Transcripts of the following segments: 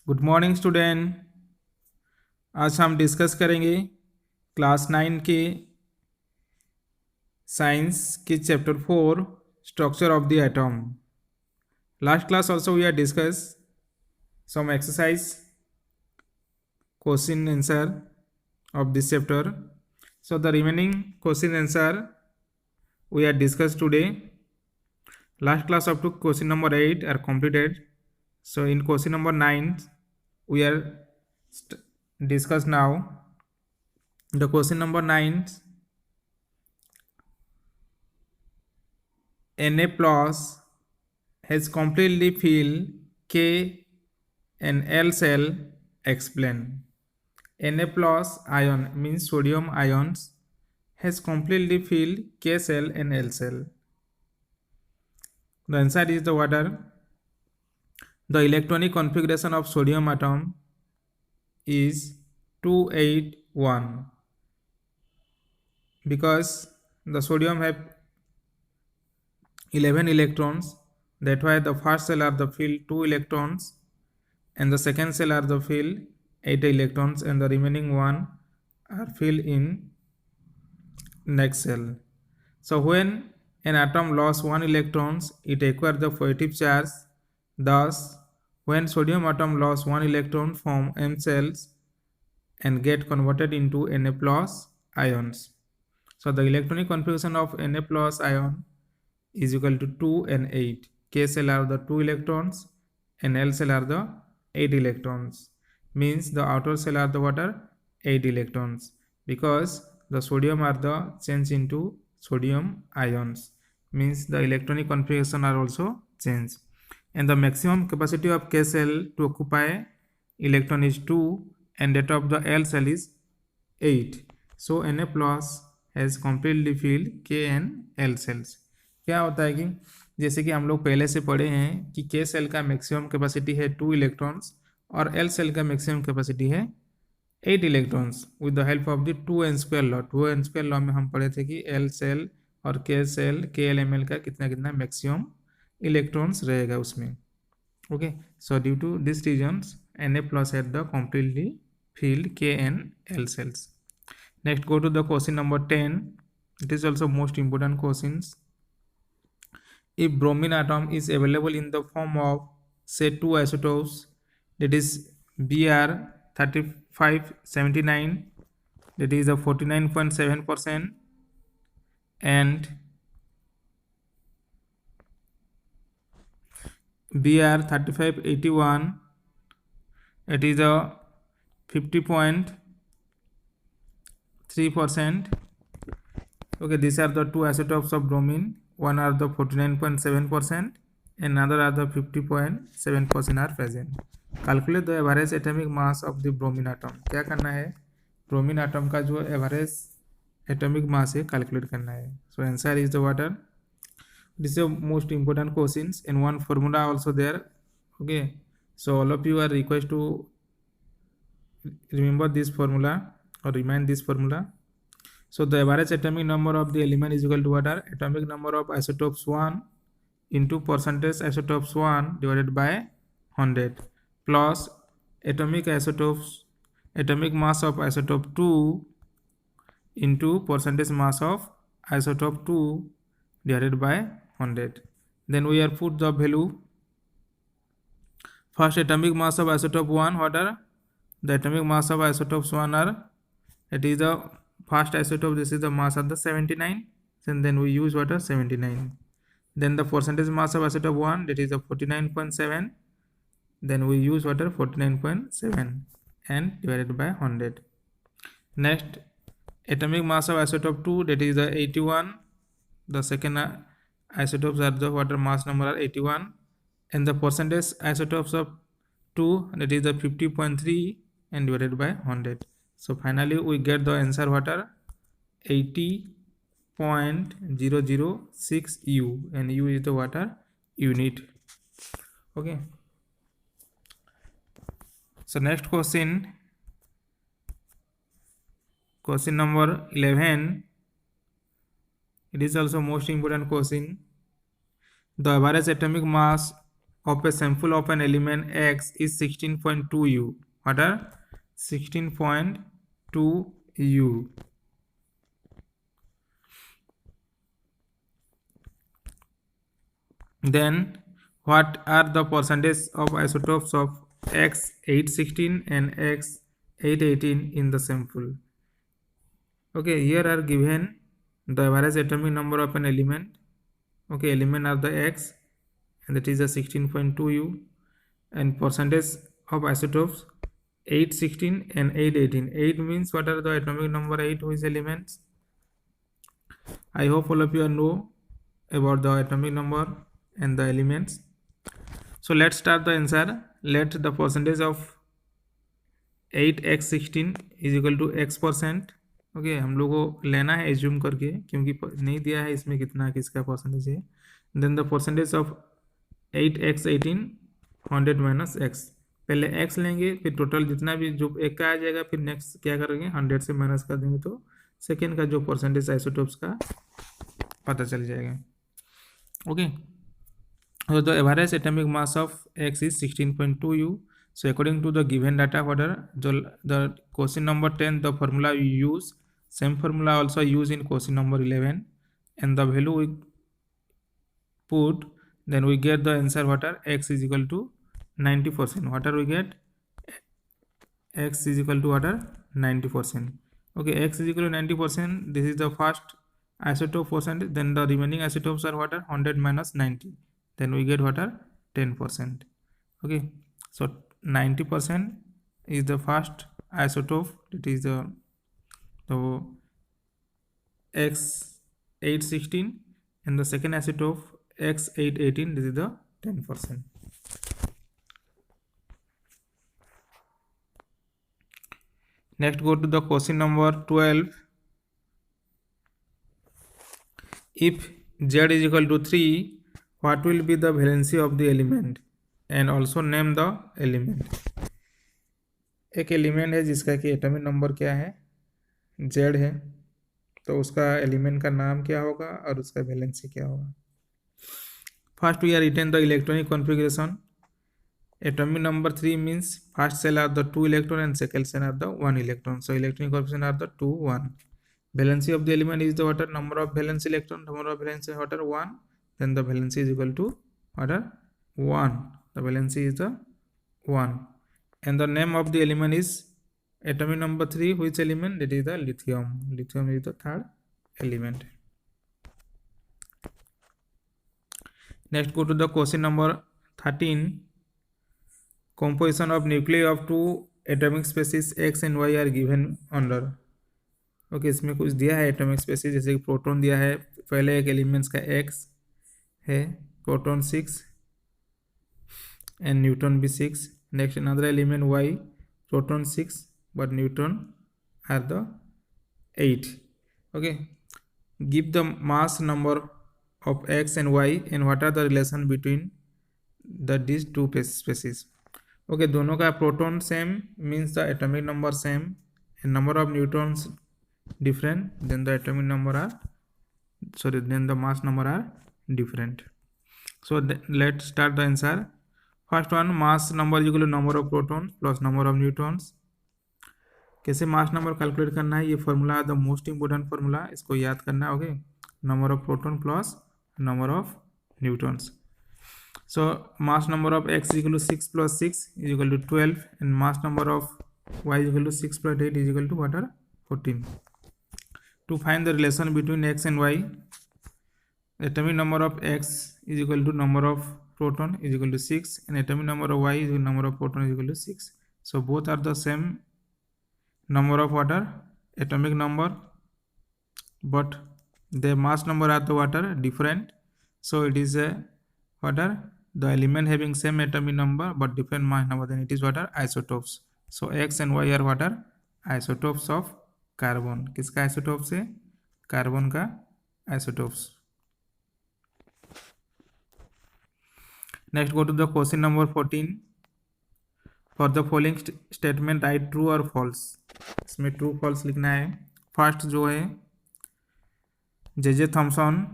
Good morning student. आज हम discuss करेंगे क्लास 9 के साइंस के chapter 4 structure of the atom. Last class also we have discussed some exercise question answer of this chapter. So the remaining question answer we have discussed today. Last class up to question number 8 are completed. So in question number 9 we are discuss now the question number 9. Na plus has completely filled K and L cell. Explain. Na plus ion means sodium ions has completely filled K cell and L cell. The answer is the water. The electronic configuration of sodium atom is 281 because the sodium have 11 electrons. That's why the first cell are the filled 2 electrons and the second cell are the filled 8 electrons and the remaining one are filled in next cell. So when an atom lost 1 electrons, it acquires the positive charge. Thus, when sodium atom lost 1 electron from M cells and get converted into Na plus ions. So the electronic configuration of Na plus ion is equal to 2 and 8. K cell are the 2 electrons and L cell are the 8 electrons. Means the outer cell are the what are 8 electrons because the sodium are the changed into sodium ions. Means the electronic configuration are also changed. And the maximum capacity of K cell to occupy electron is 2 and that of the L cell is 8. So Na plus has completely filled K and L cells. क्या होता है कि जैसे कि हम लोग पहले से पढ़े हैं कि के सेल का मैक्सिमम कैपेसिटी है 2 इलेक्ट्रॉन्स और एल सेल का मैक्सिमम कैपेसिटी है 8 electrons with the help of the 2n² law. 2n² law में हम पढ़े थे कि एल सेल और के सेल के एल एम एल का कितना कितना मैक्सिमम इलेक्ट्रॉन्स रहेगा उसमें। Okay, so due to this reasons Na plus had the completely filled K and L cells. Next, go to the question number 10. It is also most important questions. If bromine atom is available in the form of say two isotopes, that is Br 3579, that is a 49.7%, and Br 3581, it is a 50.3%. Okay, these are the two isotopes of bromine. One are the 49.7% and another are the 50.7% are present. Calculate the average atomic mass of the bromine atom. क्या करना है, bromine atom का जो average atomic mass है calculate करना है. So answer is the water. This is the most important questions and one formula also there. Okay, so all of you are requested to remember this formula or remind this formula. So the average atomic number of the element is equal to what are atomic number of isotopes 1 into percentage isotopes 1 divided by 100 plus atomic mass of isotope 2 into percentage mass of isotope 2 divided by 100. Then we are put the value. First atomic mass of isotope 1, what are the atomic mass of isotopes 1 are, it is the first isotope, this is the mass of the 79, and then we use what are 79. Then the percentage mass of isotope 1, that is the 49.7, then we use what are 49.7 and divided by 100. Next atomic mass of isotope 2, that is the 81, the second isotopes are the what are mass number are 81, and the percentage isotopes of 2, that is the 50.3 and divided by 100. So finally we get the answer what are 80.006 U, and U is the water unit. Okay, so next question number 11. It is also most important question. The average atomic mass of a sample of an element X is 16.2 U. What are 16.2 U? Then what are the percentage of isotopes of X816 and X818 in the sample? Okay, here are given the average atomic number of an element. Okay, element are the X, and that is a 16.2 U, and percentage of isotopes 816 and 818. 8 means what are the atomic number 8 which elements? I hope all of you know about the atomic number and the elements. So let's start the answer. Let the percentage of 8x16 is equal to x%. Okay हम लोग को लेना है assume करके, क्योंकि नहीं दिया है इसमें कितना किसका परसेंटेज है. Then the percentage of 8x18 100 minus x. पहले x लेंगे, फिर टोटल जितना भी जो एक का आ जाएगा, फिर नेक्स्ट क्या करेंगे 100 से माइनस कर देंगे, तो सेकेंड का जो परसेंटेज आइसोटोप्स का पता चल जाएगा. Okay, so the average atomic mass of X is 16.2 U. So according to the given data, what are the question number 10, the formula we use, same formula also used in question number 11, and the value we put, then we get the answer. What are X is equal to 90%. What are we get? X is equal to what are 90%. Okay, X is equal to 90%. This is the first isotope percentage. Then the remaining isotopes are what are 100 minus 90. Then we get what are 10%. Okay, so 90% is the first isotope, it is the X816, and the second isotope X818, this is the 10%. Next, go to the question number 12. If Z is equal to 3, what will be the valency of the element, and also name the element. एक element है जिसका कि atomic number क्या है, Z है, तो उसका element का नाम क्या होगा और उसका वैलेंसी क्या होगा. First we are written the electronic configuration. atomic number 3 means first cell are the 2 electron and second cell are the 1 electron. So electronic coefficient are the 2 1. Valency of the element is the what are number of valence electron, number of valence what are 1, then the valency is equal to what are 1. The valency is the 1, and the name of the element is atomic number 3. Which element? It is the lithium. Lithium is the third element. Next, go to the question number 13. Composition of nuclei of two atomic species X and Y are given under. Okay, इसमें कुछ दिया है atomic spaces, जैसे कि proton दिया है. पहले एक एलिमेंट्स का X है, प्रोटॉन 6 एंड न्यूट्रॉन भी 6. Next another element Y, proton 6 but neutron are the 8. Okay, give the mass number of X and Y and what are the relation between the this two species. Okay, दोनों का proton same means the atomic number same, and number of neutrons different, then the atomic number are then the mass number are different. So let's start the answer. First one, mass number is equal to number of protons plus number of neutrons. कैसे mass number calculate करना है, ये formula the most important formula, इसको याद करना है. Okay, number of proton plus number of neutrons. So mass number of X is equal to 6 plus 6 is equal to 12, and mass number of Y is equal to 6 plus 8 is equal to what are 14. To find the relation between X and Y, atomic number of X is equal to number of proton is equal to 6, and atomic number of Y is equal to number of proton is equal to 6. So both are the same number of what are atomic number, but their mass number are the what are different. So it is a what are the element having same atomic number but different mass number, then it is what are isotopes. So X and Y are what are isotopes of carbon. किसका isotopes है? Carbon का isotopes. Next, go to the question number 14. For the following statement write true और false. इसमें true false लिखना है. First जो है, J Thomson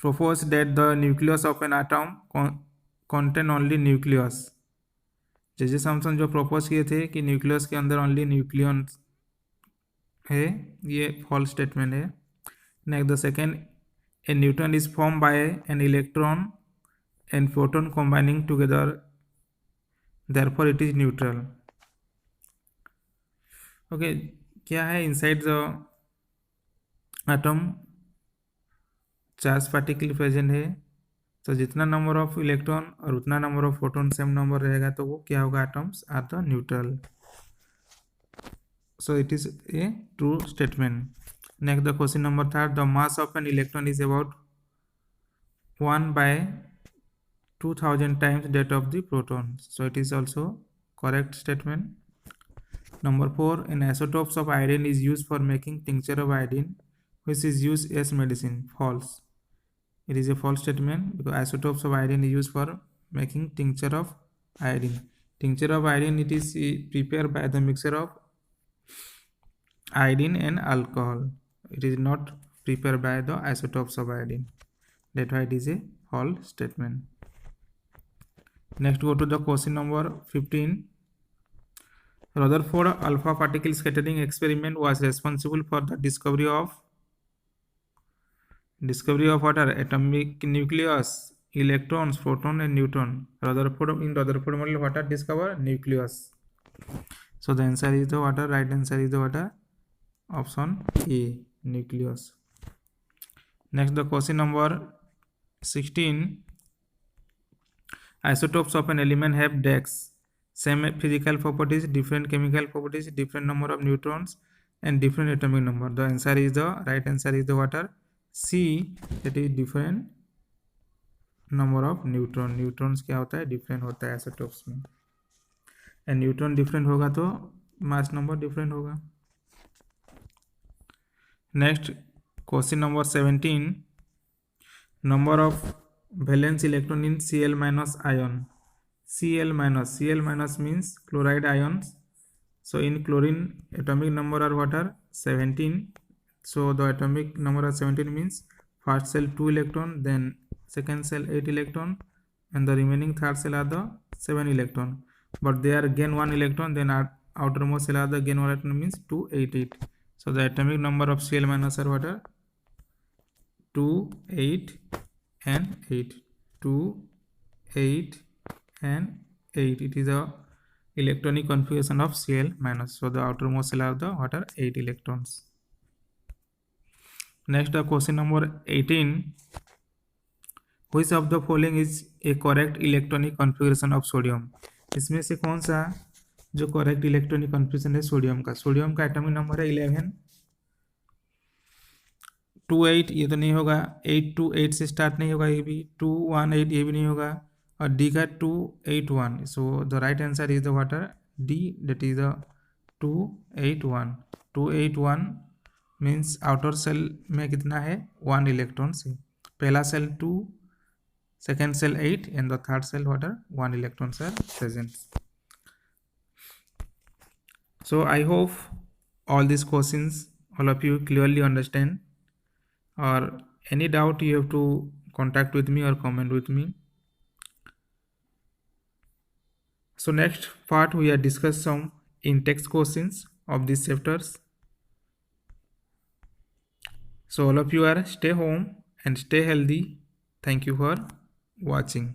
proposed that the nucleus of an atom contain only nucleus. जे सैमसन जो propose किए थे कि न्यूक्लियस के अंदर ओनली न्यूक्लियन है, ये फॉल्स स्टेटमेंट है. Next the second, a neutron is form by an electron and proton combining together, therefore it is neutral. Okay, क्या है inside the atom charge particle present है, तो जितना नंबर ऑफ इलेक्ट्रॉन और उतना number of proton same number रहेगा तो वो क्या होगा, atoms are the neutral. So it is a true statement. Next, the question number 3, the mass of an electron is about 1 by 2000 times that of the proton. So it is also correct statement. Number 4, an isotopes of iodine is used for making tincture of iodine, which is used as medicine. False. It is a false statement because isotopes of iodine is used for making tincture of iodine. Tincture of iodine, it is prepared by the mixture of iodine and alcohol. It is not prepared by the isotopes of iodine. That's why it is a false statement. Next, go to the question number 15. Rutherford alpha particle scattering experiment was responsible for the discovery of what are atomic nucleus, electrons, proton and neutron. Rutherford model what are discovered? Nucleus. So the answer is the what are right answer is the what are option A, nucleus. Next, the question number 16. Isotopes of an element have DEX, same physical properties, different chemical properties, different number of neutrons and different atomic number. The answer is the right answer is the what are C, that is different number of neutron. Neutrons क्या होता है, different होता है isotopes में, and neutron different होगा तो mass number different होगा. Next, question number 17. Number of valence electron in Cl minus ion. Cl minus means chloride ions. So in chlorine, atomic number are what are 17. So the atomic number of 17 means first cell 2 electron, then second cell 8 electron, and the remaining third cell are the 7 electron. But they are gain 1 electron, then outermost cell are the gain 1 electron means 2, 8, 8. So the atomic number of Cl minus are what are 2, 8 and 8. 2, 8 and 8. It is a electronic configuration of Cl minus. So the outermost cell are the what are 8 electrons. Next, the question number 18. Which of the following is a correct electronic configuration of sodium? इसमें से कौन सा जो correct electronic configuration है sodium का? Sodium का atomic number है 11. 2, 8 ये तो नहीं होगा. 8, 2, 8 से स्टार्ट नहीं होगा, ये भी 2, 1, 8 ये भी नहीं होगा, और डी का 2, 8, 1. So the right answer is the water D, that is the 2, 8, 1. 2, 8, 1 means outer cell में कितना है 1 इलेक्ट्रॉन से. पहला cell 2, second cell 8 and the third cell what are 1 electrons are present. So I hope all these questions all of you clearly understand, or any doubt you have to contact with me or comment with me. So next part we are discuss some in-text questions of these chapters. So all of you are stay home and stay healthy. Thank you for watching.